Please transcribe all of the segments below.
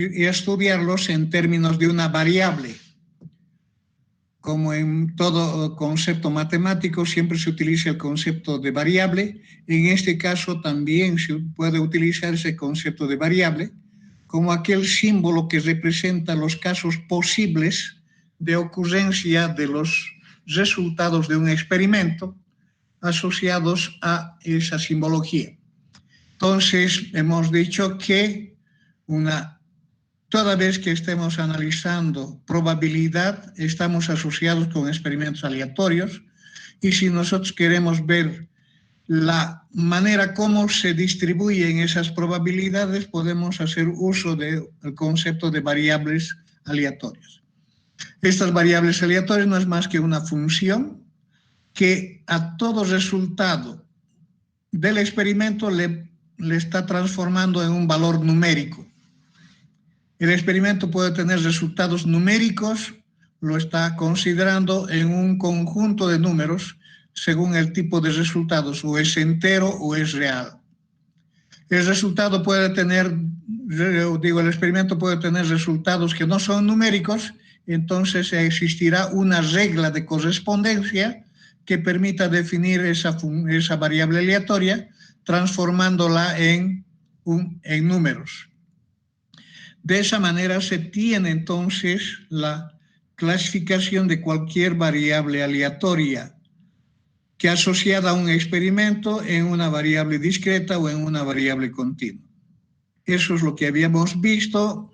y estudiarlos en términos de una variable. Como en todo concepto matemático siempre se utiliza el concepto de variable, en este caso también se puede utilizar ese concepto de variable como aquel símbolo que representa los casos posibles de ocurrencia de los resultados de un experimento asociados a esa simbología. Entonces, hemos dicho que toda vez que estemos analizando probabilidad, estamos asociados con experimentos aleatorios, y si nosotros queremos ver la manera como se distribuyen esas probabilidades, podemos hacer uso del concepto de variables aleatorias. Estas variables aleatorias no es más que una función que a todo resultado del experimento le está transformando en un valor numérico. El experimento puede tener resultados numéricos, lo está considerando en un conjunto de números según el tipo de resultados, o es entero o es real. El experimento puede tener resultados que no son numéricos, entonces existirá una regla de correspondencia que permita definir esa variable aleatoria, transformándola en números. De esa manera se tiene entonces la clasificación de cualquier variable aleatoria que asociada a un experimento en una variable discreta o en una variable continua. Eso es lo que habíamos visto.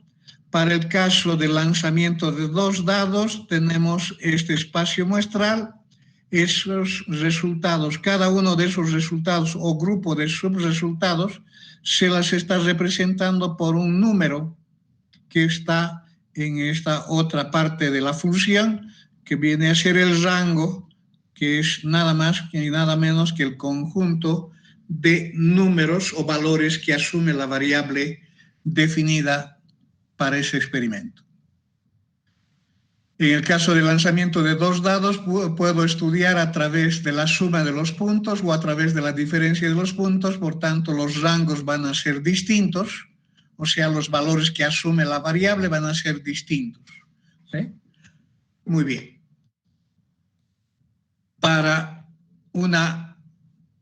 Para el caso del lanzamiento de 2 dados, tenemos este espacio muestral. Esos resultados, cada uno de esos resultados o grupo de subresultados, se las está representando por un número que está en esta otra parte de la función, que viene a ser el rango, que es nada más y nada menos que el conjunto de números o valores que asume la variable definida para ese experimento. En el caso del lanzamiento de 2 dados, puedo estudiar a través de la suma de los puntos o a través de la diferencia de los puntos, por tanto los rangos van a ser distintos, o sea, los valores que asume la variable van a ser distintos. ¿Sí? Muy bien. Para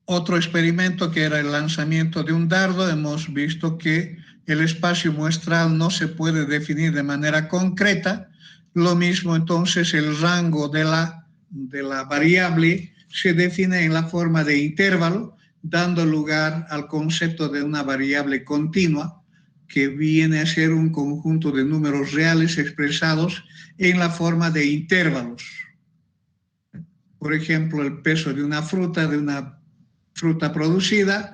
otro experimento que era el lanzamiento de un dardo, hemos visto que el espacio muestral no se puede definir de manera concreta. Lo mismo entonces el rango de la variable se define en la forma de intervalo, dando lugar al concepto de una variable continua, que viene a ser un conjunto de números reales expresados en la forma de intervalos. Por ejemplo, el peso de una fruta producida,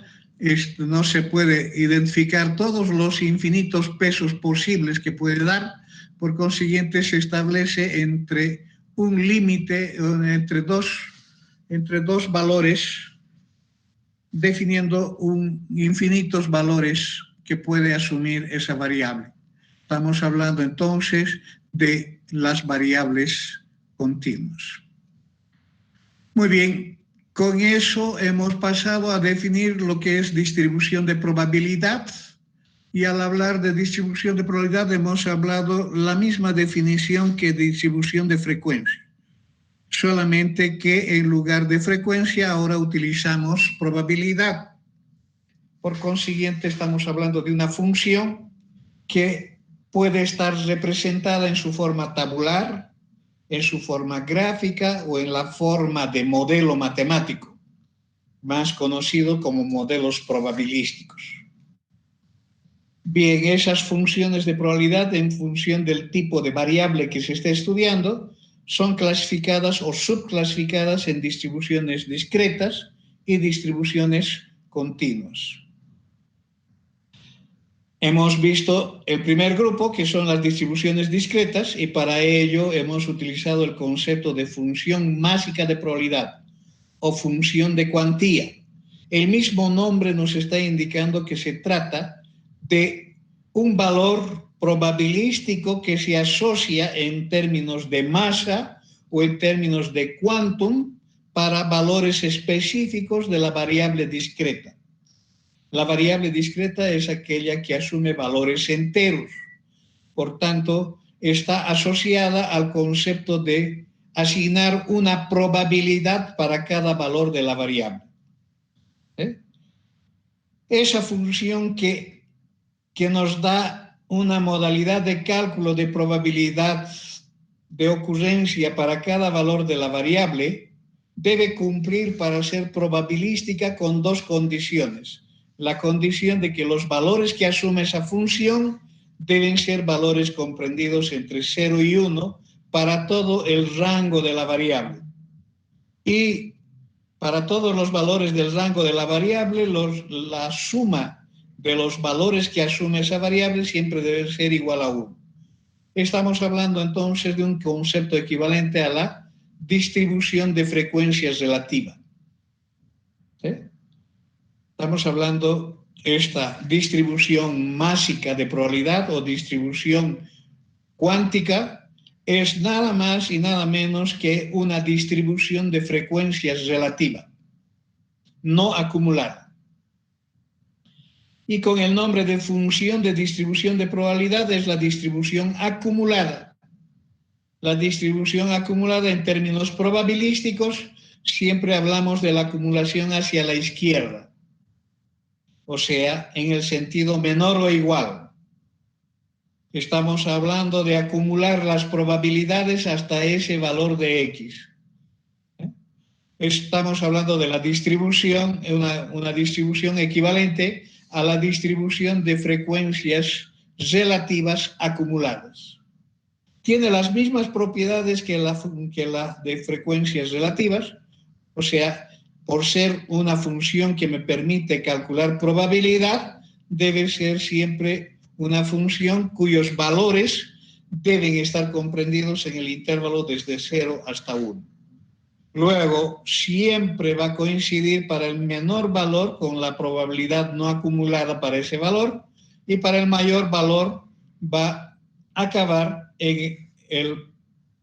no se puede identificar todos los infinitos pesos posibles que puede dar, por consiguiente se establece entre un límite, entre dos valores, definiendo infinitos valores que puede asumir esa variable. Estamos hablando entonces de las variables continuas. Muy bien, con eso hemos pasado a definir lo que es distribución de probabilidad, y al hablar de distribución de probabilidad hemos hablado la misma definición que distribución de frecuencia, solamente que en lugar de frecuencia ahora utilizamos probabilidad. Por consiguiente, estamos hablando de una función que puede estar representada en su forma tabular, en su forma gráfica o en la forma de modelo matemático, más conocido como modelos probabilísticos. Bien, esas funciones de probabilidad, en función del tipo de variable que se esté estudiando, son clasificadas o subclasificadas en distribuciones discretas y distribuciones continuas. Hemos visto el primer grupo, que son las distribuciones discretas, y para ello hemos utilizado el concepto de función mágica de probabilidad o función de cuantía. El mismo nombre nos está indicando que se trata de un valor probabilístico que se asocia en términos de masa o en términos de quantum para valores específicos de la variable discreta. La variable discreta es aquella que asume valores enteros. por tanto, está asociada al concepto de asignar una probabilidad para cada valor de la variable. Esa función que nos da una modalidad de cálculo de probabilidad de ocurrencia para cada valor de la variable debe cumplir para ser probabilística con dos condiciones. La condición de que los valores que asume esa función deben ser valores comprendidos entre 0 y 1 para todo el rango de la variable. Y para todos los valores del rango de la variable, la suma de los valores que asume esa variable siempre debe ser igual a 1. Estamos hablando entonces de un concepto equivalente a la distribución de frecuencias relativa. ¿Sí? Estamos hablando de esta distribución másica de probabilidad o distribución cuántica, es nada más y nada menos que una distribución de frecuencias relativa, no acumulada. Y con el nombre de función de distribución de probabilidad es la distribución acumulada. La distribución acumulada en términos probabilísticos siempre hablamos de la acumulación hacia la izquierda, o sea, en el sentido menor o igual. Estamos hablando de acumular las probabilidades hasta ese valor de X. Estamos hablando de la distribución, una distribución equivalente a la distribución de frecuencias relativas acumuladas. Tiene las mismas propiedades que la de frecuencias relativas, o sea, por ser una función que me permite calcular probabilidad, debe ser siempre una función cuyos valores deben estar comprendidos en el intervalo desde 0 hasta 1. Luego, siempre va a coincidir para el menor valor con la probabilidad no acumulada para ese valor, y para el mayor valor va a acabar en el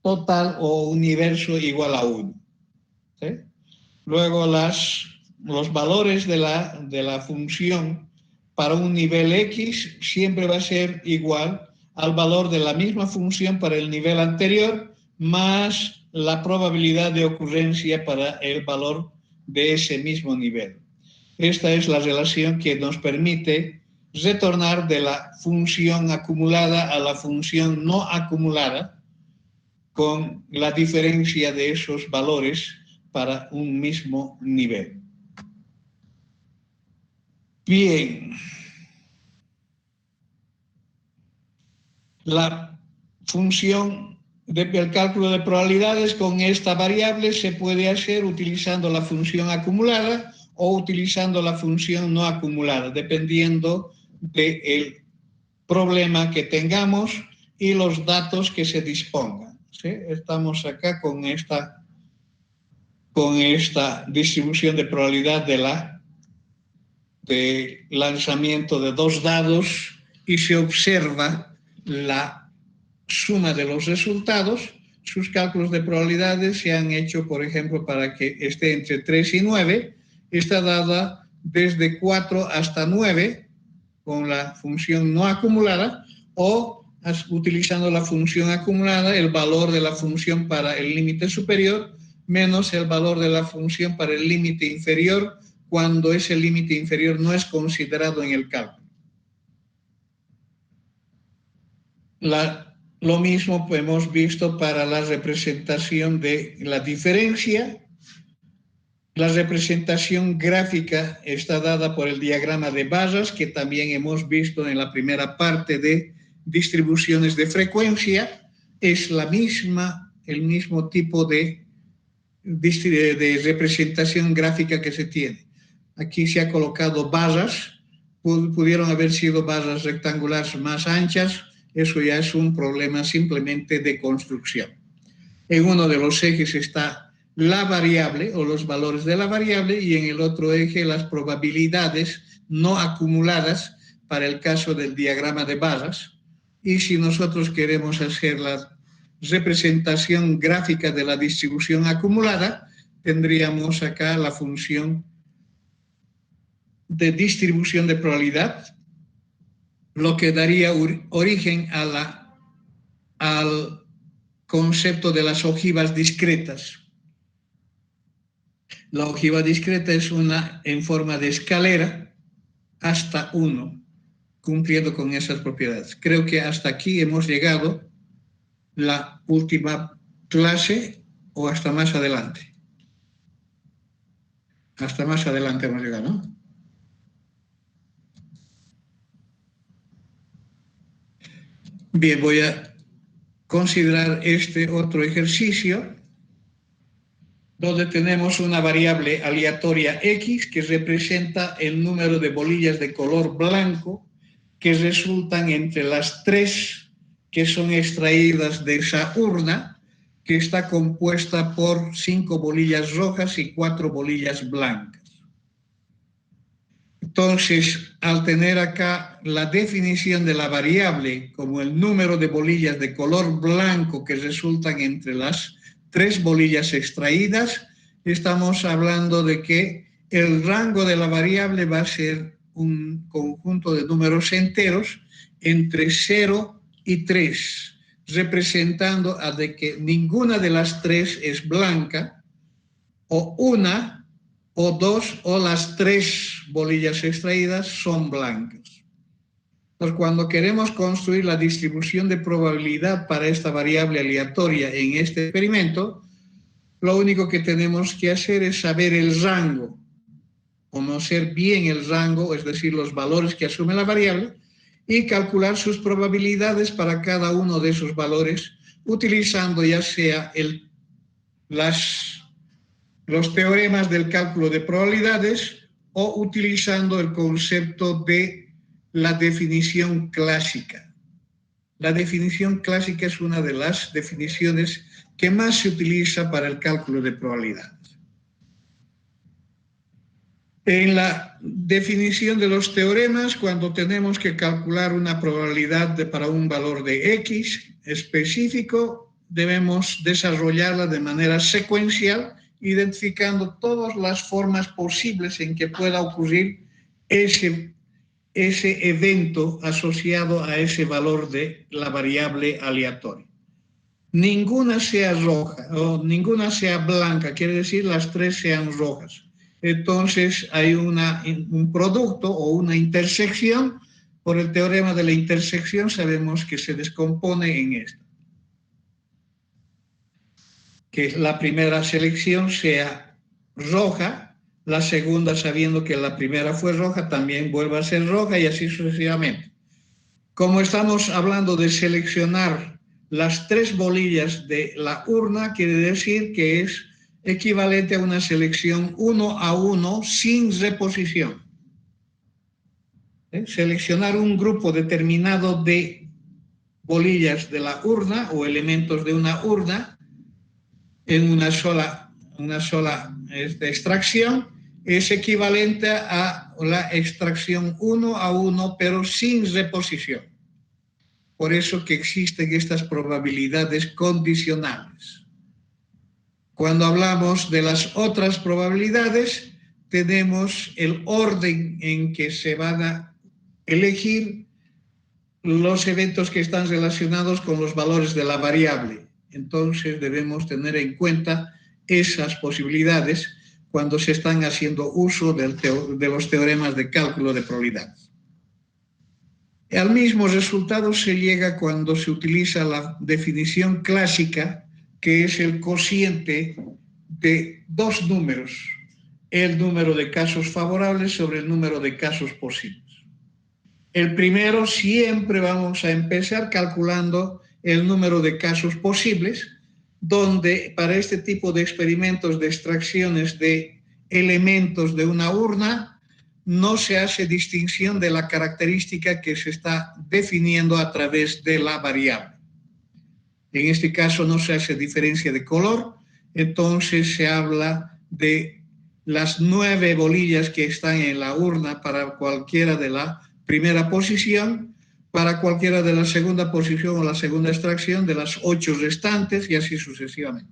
total o universo igual a 1. ¿Sí? Luego, los valores de la función para un nivel X siempre va a ser igual al valor de la misma función para el nivel anterior, más la probabilidad de ocurrencia para el valor de ese mismo nivel. Esta es la relación que nos permite retornar de la función acumulada a la función no acumulada, con la diferencia de esos valores para un mismo nivel. Bien. La función del cálculo de probabilidades con esta variable se puede hacer utilizando la función acumulada o utilizando la función no acumulada, dependiendo del problema que tengamos y los datos que se dispongan. ¿Sí? Estamos acá con esta distribución de probabilidad de lanzamiento de dos dados y se observa la suma de los resultados. Sus cálculos de probabilidades se han hecho, por ejemplo, para que esté entre 3 y 9, está dada desde 4 hasta 9 con la función no acumulada, o utilizando la función acumulada, el valor de la función para el límite superior menos el valor de la función para el límite inferior, cuando ese límite inferior no es considerado en el cálculo. Lo mismo hemos visto para la representación de la diferencia. La representación gráfica está dada por el diagrama de barras, que también hemos visto en la primera parte de distribuciones de frecuencia. Es el mismo tipo de representación gráfica que se tiene. Aquí se ha colocado barras, pudieron haber sido barras rectangulares más anchas. Eso ya es un problema simplemente de construcción. En uno de los ejes está la variable o los valores de la variable, y en el otro eje las probabilidades no acumuladas para el caso del diagrama de barras. Y si nosotros queremos hacer la representación gráfica de la distribución acumulada, tendríamos acá la función de distribución de probabilidad, lo que daría origen a la al concepto de las ojivas discretas. La ojiva discreta es una en forma de escalera hasta 1, cumpliendo con esas propiedades. Creo que hasta aquí hemos llegado la última clase o hasta más adelante. Hasta más adelante hemos llegado, ¿no? Bien, voy a considerar este otro ejercicio donde tenemos una variable aleatoria X que representa el número de bolillas de color blanco que resultan entre las 3 que son extraídas de esa urna, que está compuesta por 5 bolillas rojas y 4 bolillas blancas. Entonces, al tener acá la definición de la variable como el número de bolillas de color blanco que resultan entre las 3 bolillas extraídas, estamos hablando de que el rango de la variable va a ser un conjunto de números enteros entre 0 y 3, representando a de que ninguna de las 3 es blanca, o una, o 2, o las 3 bolillas extraídas son blancas. Entonces, cuando queremos construir la distribución de probabilidad para esta variable aleatoria en este experimento, lo único que tenemos que hacer es saber el rango, conocer bien el rango, es decir, los valores que asume la variable, y calcular sus probabilidades para cada uno de esos valores, utilizando ya sea los teoremas del cálculo de probabilidades o utilizando el concepto de la definición clásica. La definición clásica es una de las definiciones que más se utiliza para el cálculo de probabilidades. En la definición de los teoremas, cuando tenemos que calcular una probabilidad para un valor de X específico, debemos desarrollarla de manera secuencial, identificando todas las formas posibles en que pueda ocurrir ese evento asociado a ese valor de la variable aleatoria. Ninguna sea roja o ninguna sea blanca, quiere decir las 3 sean rojas. Entonces hay un producto o una intersección. Por el teorema de la intersección sabemos que se descompone en esta. Que la primera selección sea roja, la segunda, sabiendo que la primera fue roja, también vuelve a ser roja y así sucesivamente. Como estamos hablando de seleccionar las 3 bolillas de la urna, quiere decir que es equivalente a una selección 1 a 1 sin reposición. Seleccionar un grupo determinado de bolillas de la urna o elementos de una urna en una sola extracción es equivalente a la extracción 1 a 1, pero sin reposición. Por eso que existen estas probabilidades condicionales. Cuando hablamos de las otras probabilidades, tenemos el orden en que se van a elegir los eventos que están relacionados con los valores de la variable. Entonces debemos tener en cuenta esas posibilidades cuando se están haciendo uso de los teoremas de cálculo de probabilidades. Al mismo resultado se llega cuando se utiliza la definición clásica, que es el cociente de 2 números, el número de casos favorables sobre el número de casos posibles. El primero siempre vamos a empezar calculando el número de casos posibles, donde para este tipo de experimentos de extracciones de elementos de una urna, no se hace distinción de la característica que se está definiendo a través de la variable. En este caso no se hace diferencia de color, entonces se habla de las 9 bolillas que están en la urna para cualquiera de la primera posición, para cualquiera de la segunda posición o la segunda extracción de las 8 restantes y así sucesivamente.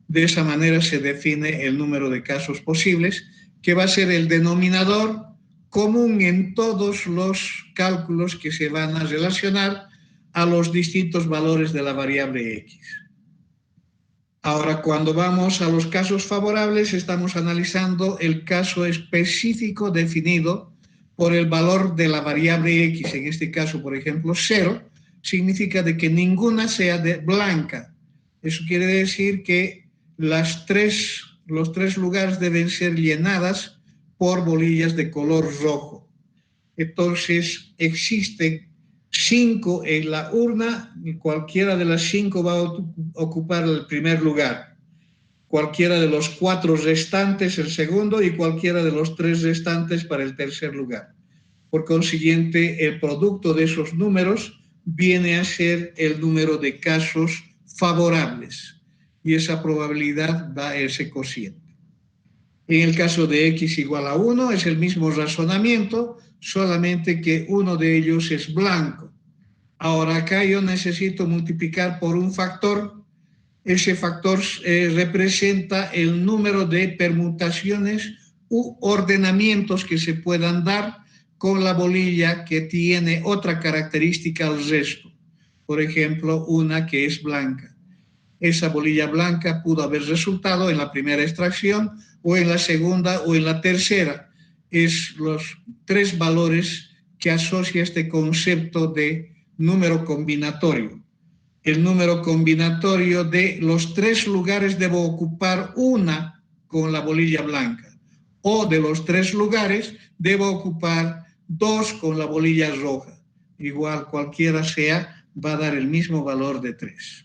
De esa manera se define el número de casos posibles, que va a ser el denominador común en todos los cálculos que se van a relacionar a los distintos valores de la variable X. Ahora, cuando vamos a los casos favorables, estamos analizando el caso específico definido por el valor de la variable X. En este caso, por ejemplo, 0, significa de que ninguna sea blanca. Eso quiere decir que los tres lugares deben ser llenadas por bolillas de color rojo. Entonces, existen 5 en la urna y cualquiera de las 5 va a ocupar el primer lugar. Cualquiera de los 4 restantes el segundo y cualquiera de los 3 restantes para el tercer lugar. Por consiguiente, el producto de esos números viene a ser el número de casos favorables y esa probabilidad da ese cociente. En el caso de X igual a 1 es el mismo razonamiento, solamente que uno de ellos es blanco. Ahora acá yo necesito multiplicar por un factor. Ese factor representa el número de permutaciones u ordenamientos que se puedan dar con la bolilla que tiene otra característica al resto. Por ejemplo, una que es blanca. Esa bolilla blanca pudo haber resultado en la primera extracción o en la segunda o en la tercera. Es los 3 valores que asocia este concepto de número combinatorio. El número combinatorio de los 3 lugares debo ocupar una con la bolilla blanca, o de los 3 lugares debo ocupar 2 con la bolilla roja. Igual cualquiera sea, va a dar el mismo valor de 3.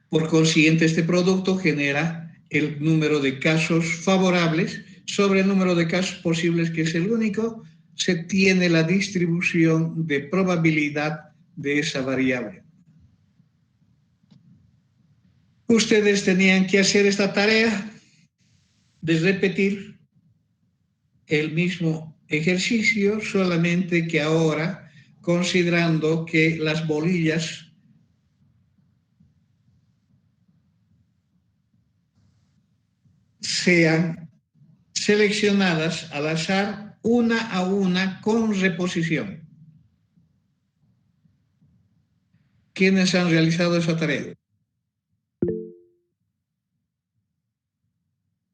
Por consiguiente, este producto genera el número de casos favorables sobre el número de casos posibles, que es el único. Se tiene la distribución de probabilidad de esa variable. Ustedes tenían que hacer esta tarea de repetir el mismo ejercicio, solamente que ahora considerando que las bolillas sean seleccionadas al azar una a una con reposición. ¿Quiénes han realizado esa tarea?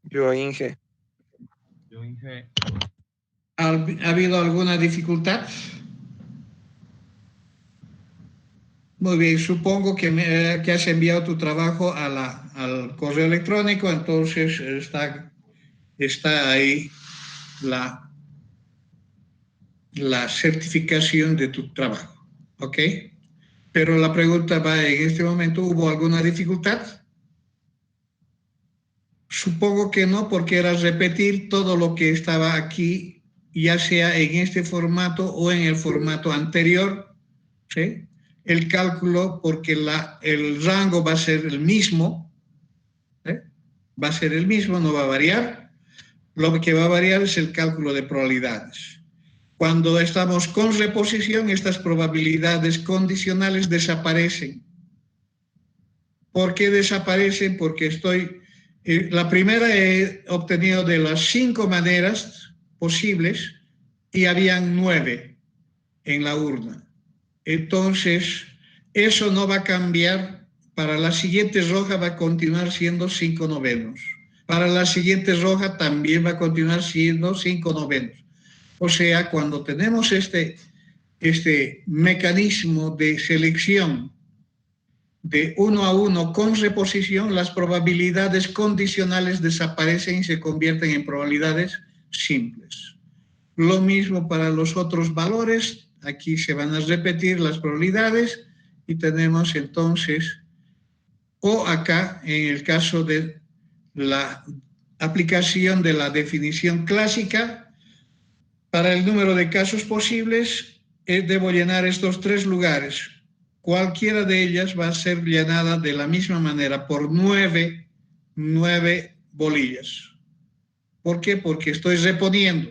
Yo, Inge. ¿Ha habido alguna dificultad? Muy bien, supongo que has enviado tu trabajo al correo electrónico, entonces está ahí la certificación de tu trabajo, ¿ok? Pero la pregunta va en este momento, ¿hubo alguna dificultad? Supongo que no, porque era repetir todo lo que estaba aquí, ya sea en este formato o en el formato anterior, ¿sí? El cálculo, porque el rango va a ser el mismo, ¿eh? Va a ser el mismo, no va a variar. Lo que va a variar es el cálculo de probabilidades. Cuando estamos con reposición, estas probabilidades condicionales desaparecen. ¿Por qué desaparecen? Porque la primera he obtenido de las 5 maneras posibles y habían 9 en la urna. Entonces, eso no va a cambiar. Para la siguiente roja va a continuar siendo 5 novenos. Para la siguiente roja también va a continuar siendo 5 novenos. O sea, cuando tenemos este mecanismo de selección de 1 a 1 con reposición, las probabilidades condicionales desaparecen y se convierten en probabilidades simples. Lo mismo para los otros valores. Aquí se van a repetir las probabilidades y tenemos entonces, o acá, en el caso de la aplicación de la definición clásica, para el número de casos posibles, debo llenar estos 3 lugares. Cualquiera de ellas va a ser llenada de la misma manera por 9 bolillas. ¿Por qué? Porque estoy reponiendo.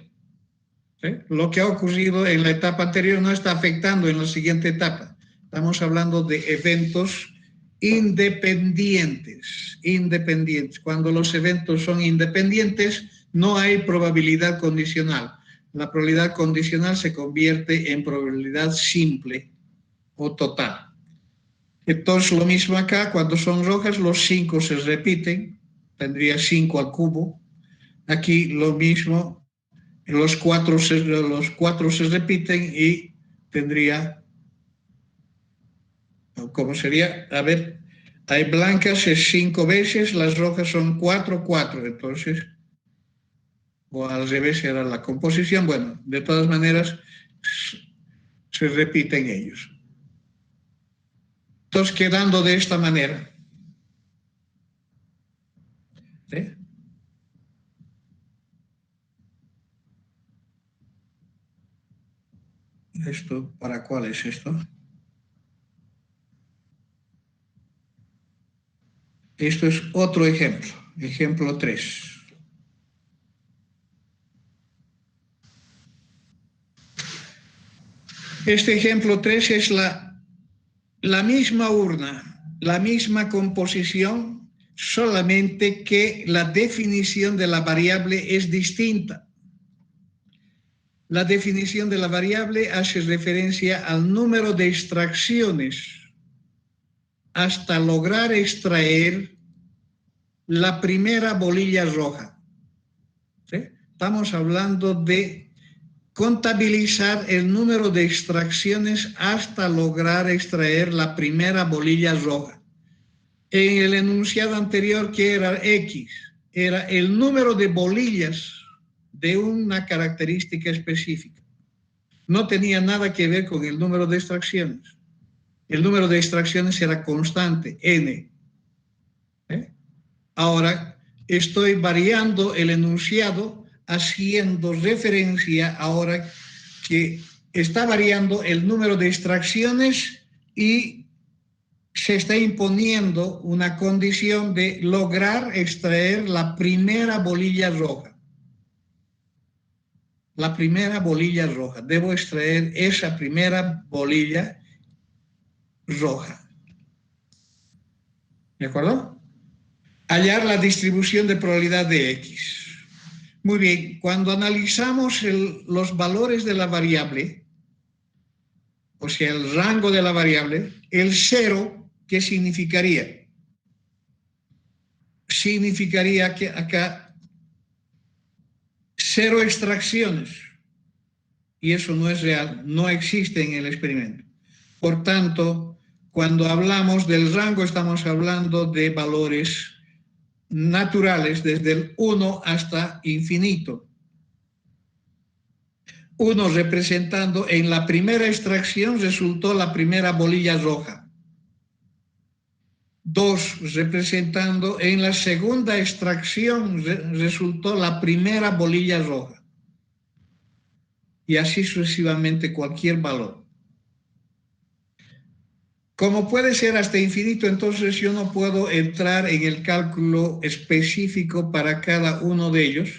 ¿Sí? Lo que ha ocurrido en la etapa anterior no está afectando en la siguiente etapa. Estamos hablando de eventos independientes. Cuando los eventos son independientes, no hay probabilidad condicional. la probabilidad condicional se convierte en probabilidad simple o total. Entonces, lo mismo acá, cuando son rojas, los 5 se repiten, tendría 5 al cubo. Aquí lo mismo, los 4 se repiten y tendría, ¿cómo sería? A ver, hay blancas es 5 veces, las rojas son 4, 4, entonces, o al revés era la composición. Bueno, de todas maneras, se repiten ellos. Entonces, quedando de esta manera. ¿Sí? ¿Esto para cuál es esto? Esto es otro ejemplo, ejemplo 3. Este ejemplo 3 es la misma urna, la misma composición, solamente que la definición de la variable es distinta. La definición de la variable hace referencia al número de extracciones hasta lograr extraer la primera bolilla roja. ¿Sí? Estamos hablando de contabilizar el número de extracciones hasta lograr extraer la primera bolilla roja. En el enunciado anterior, que era X, era el número de bolillas de una característica específica. No tenía nada que ver con el número de extracciones. El número de extracciones era constante, N. Ahora estoy variando el enunciado haciendo referencia ahora que está variando el número de extracciones y se está imponiendo una condición de lograr extraer la primera bolilla roja. La primera bolilla roja. Debo extraer esa primera bolilla roja. ¿De acuerdo? Hallar la distribución de probabilidad de X. Muy bien, cuando analizamos los valores de la variable, o sea, el rango de la variable, el 0, ¿qué significaría? Significaría que acá 0 extracciones, y eso no es real, no existe en el experimento. Por tanto, cuando hablamos del rango, estamos hablando de valores naturales desde el 1 hasta infinito. 1 representando en la primera extracción resultó la primera bolilla roja. 2 representando en la segunda extracción resultó la primera bolilla roja. Y así sucesivamente cualquier valor. Como puede ser hasta infinito, entonces yo no puedo entrar en el cálculo específico para cada uno de ellos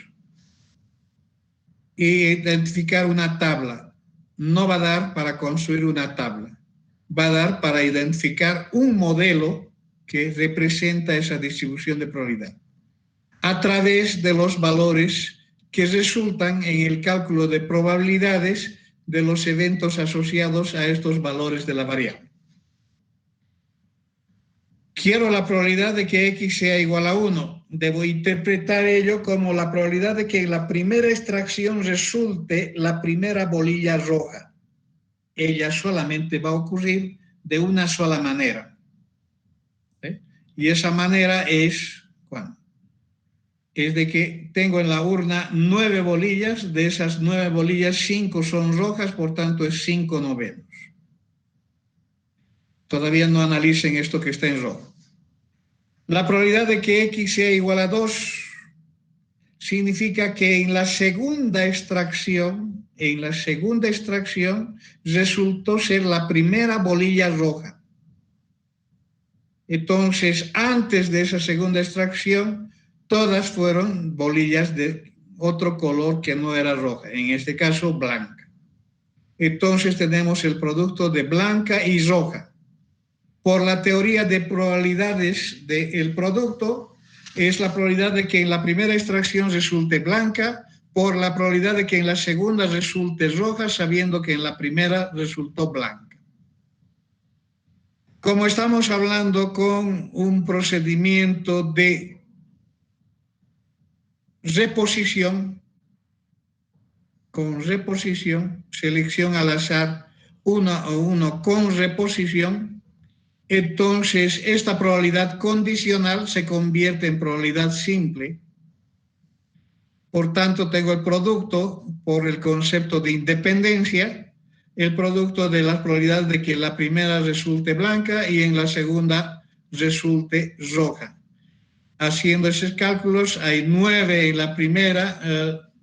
e identificar una tabla. No va a dar para construir una tabla. Va a dar para identificar un modelo que representa esa distribución de probabilidad a través de los valores que resultan en el cálculo de probabilidades de los eventos asociados a estos valores de la variable. Quiero la probabilidad de que X sea igual a 1. Debo interpretar ello como la probabilidad de que en la primera extracción resulte la primera bolilla roja. Ella solamente va a ocurrir de una sola manera. ¿Sí? Y esa manera es, ¿cuándo? Es de que tengo en la urna 9 bolillas, de esas 9 bolillas 5 son rojas, por tanto es 5 novenos. Todavía no analicen esto que está en rojo. La probabilidad de que X sea igual a 2 significa que en la segunda extracción resultó ser la primera bolilla roja. Entonces, antes de esa segunda extracción, todas fueron bolillas de otro color que no era roja, en este caso blanca. Entonces tenemos el producto de blanca y roja. Por la teoría de probabilidades del producto, es la probabilidad de que en la primera extracción resulte blanca, por la probabilidad de que en la segunda resulte roja, sabiendo que en la primera resultó blanca. Como estamos hablando con un procedimiento de reposición, selección al azar, uno o uno con reposición, entonces esta probabilidad condicional se convierte en probabilidad simple. Por tanto, tengo el producto por el concepto de independencia, el producto de la probabilidad de que la primera resulte blanca y en la segunda resulte roja. Haciendo esos cálculos, hay 9 en la primera,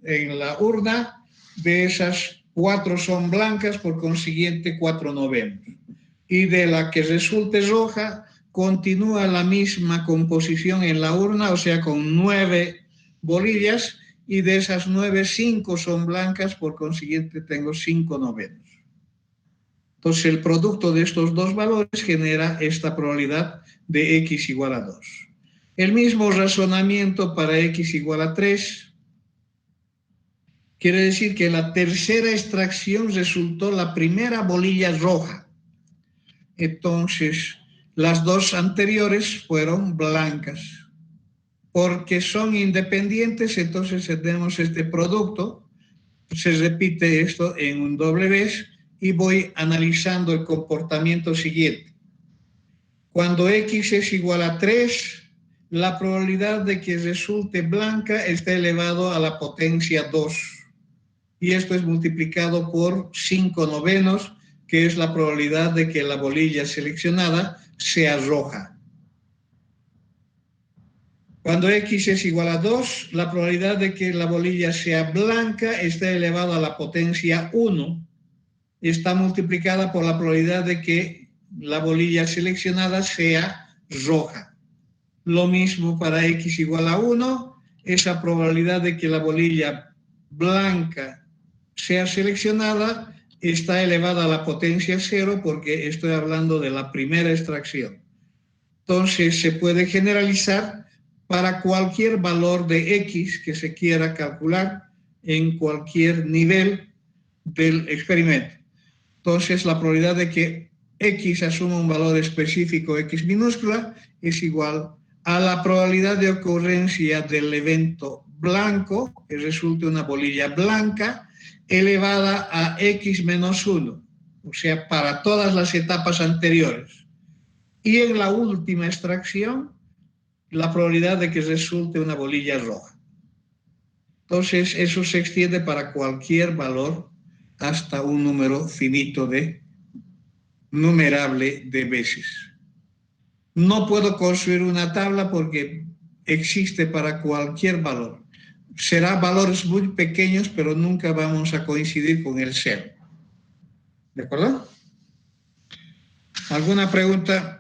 en la urna, de esas 4 son blancas, por consiguiente 4 novenos. Y de la que resulte roja, continúa la misma composición en la urna, o sea, con 9 bolillas, y de esas 9, 5 son blancas, por consiguiente tengo 5 novenos. Entonces el producto de estos dos valores genera esta probabilidad de x igual a 2. El mismo razonamiento para x igual a 3. Quiere decir que la tercera extracción resultó la primera bolilla roja. Entonces las dos anteriores fueron blancas. Porque son independientes, entonces tenemos este producto, se repite esto en un doble vez y voy analizando el comportamiento siguiente. Cuando x es igual a 3, la probabilidad de que resulte blanca está elevado a la potencia 2. Y esto es multiplicado por 5 novenos, que es la probabilidad de que la bolilla seleccionada sea roja. Cuando x es igual a 2, la probabilidad de que la bolilla sea blanca está elevada a la potencia 1. Está multiplicada por la probabilidad de que la bolilla seleccionada sea roja. Lo mismo para x igual a 1, esa probabilidad de que la bolilla blanca sea seleccionada está elevada a la potencia 0 porque estoy hablando de la primera extracción. Entonces se puede generalizar para cualquier valor de x que se quiera calcular en cualquier nivel del experimento. Entonces la probabilidad de que x asuma un valor específico, x minúscula, es igual a la probabilidad de ocurrencia del evento blanco, que resulte una bolilla blanca, elevada a x menos 1, o sea, para todas las etapas anteriores. Y en la última extracción, la probabilidad de que resulte una bolilla roja. Entonces, eso se extiende para cualquier valor hasta un número finito de numerable de veces. No puedo construir una tabla porque existe para cualquier valor. Será valores muy pequeños, pero nunca vamos a coincidir con el 0. ¿De acuerdo? ¿Alguna pregunta?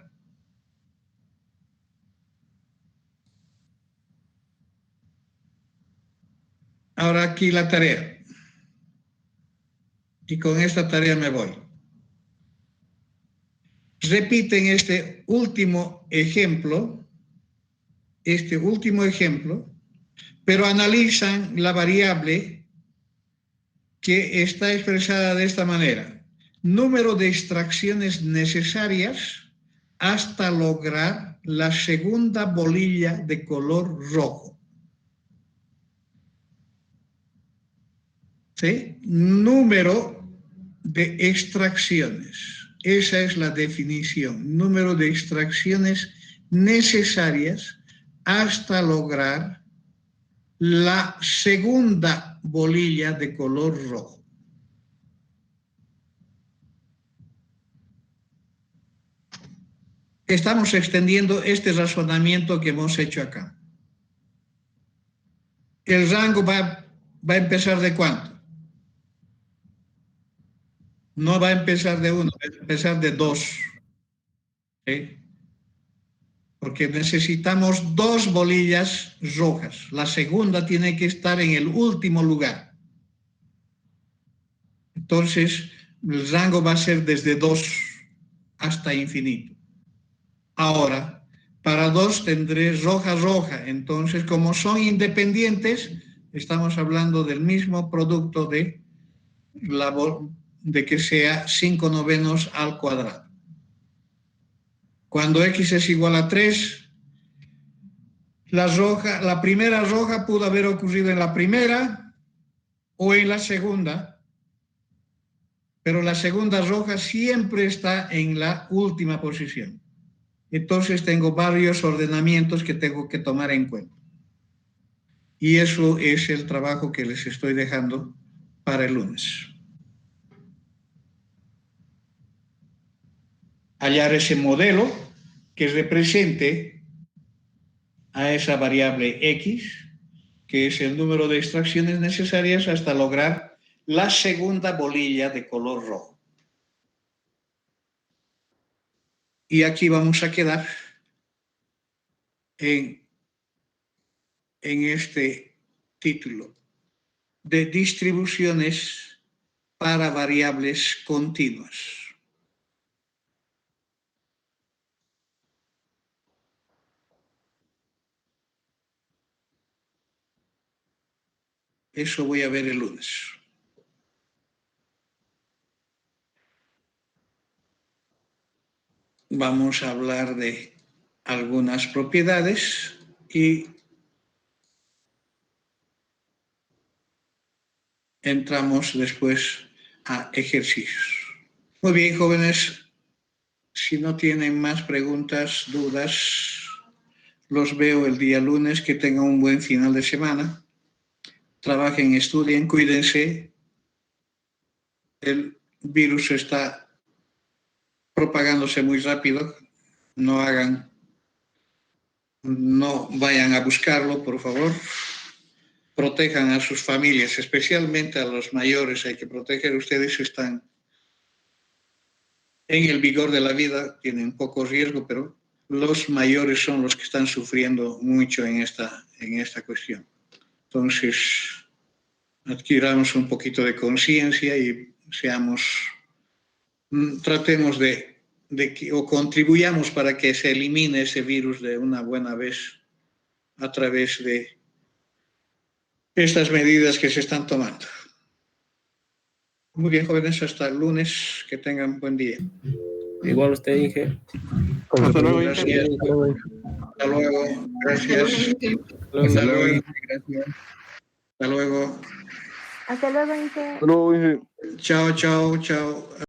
Ahora aquí la tarea. Y con esta tarea me voy. Repiten este último ejemplo, pero analizan la variable que está expresada de esta manera. Número de extracciones necesarias hasta lograr la segunda bolilla de color rojo. ¿Sí? Número de extracciones. Esa es la definición. Número de extracciones necesarias hasta lograr la segunda bolilla de color rojo. Estamos extendiendo este razonamiento que hemos hecho acá. El rango va a empezar de ¿cuánto? No va a empezar de 1, va a empezar de 2. ¿Sí? Porque necesitamos 2 bolillas rojas. La segunda tiene que estar en el último lugar. Entonces, el rango va a ser desde 2 hasta infinito. Ahora, para 2 tendré roja, roja. Entonces, como son independientes, estamos hablando del mismo producto de que sea 5/9 al cuadrado. Cuando x es igual a 3, la primera roja pudo haber ocurrido en la primera o en la segunda, pero la segunda roja siempre está en la última posición. Entonces tengo varios ordenamientos que tengo que tomar en cuenta. Y eso es el trabajo que les estoy dejando para el lunes. Hallar ese modelo que represente a esa variable x, que es el número de extracciones necesarias hasta lograr la segunda bolilla de color rojo. Y aquí vamos a quedar en este título de distribuciones para variables continuas. Eso voy a ver el lunes. Vamos a hablar de algunas propiedades y entramos después a ejercicios. Muy bien, jóvenes. Si no tienen más preguntas, dudas, los veo el día lunes. Que tengan un buen final de semana. Trabajen, estudien, cuídense. El virus está propagándose muy rápido. No vayan a buscarlo, por favor. Protejan a sus familias, especialmente a los mayores. Hay que proteger. Ustedes están en el vigor de la vida, tienen poco riesgo, pero los mayores son los que están sufriendo mucho en esta cuestión. Entonces, adquiramos un poquito de conciencia y tratemos o contribuyamos para que se elimine ese virus de una buena vez a través de estas medidas que se están tomando. Muy bien, jóvenes, hasta el lunes. Que tengan buen día. Igual usted, Inge. Hasta luego, Gracias. Hasta luego. Gracias. Hasta luego. Gracias. Hasta luego. Hasta luego, Inge. Hasta luego, Inge. Chao, chao, chao.